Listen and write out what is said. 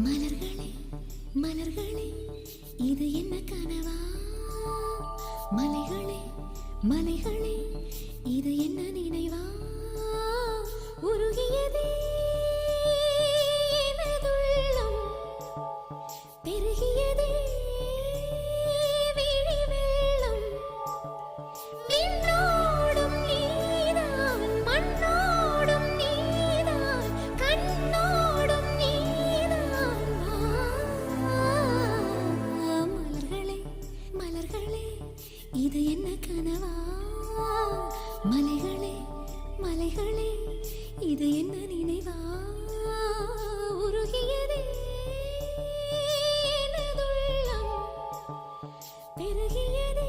மலர்களே மலர்களே இது என்ன கனவா? மலைகளே மலைகளே இது என்ன நினைவா? உருகியதே எனதுள்ளம், பெருகியதே விழி வெள்ளம். விண்ணோடும் நீதான், மண்ணோடும் நீதான், கண்ணோடும் நீதான். மலர்களே மலர்களே இது என்ன கனவா? மலைகளே மலைகளே இது என்ன நினைவா? உருகியதே எனதுள்ளம், பெருகியதே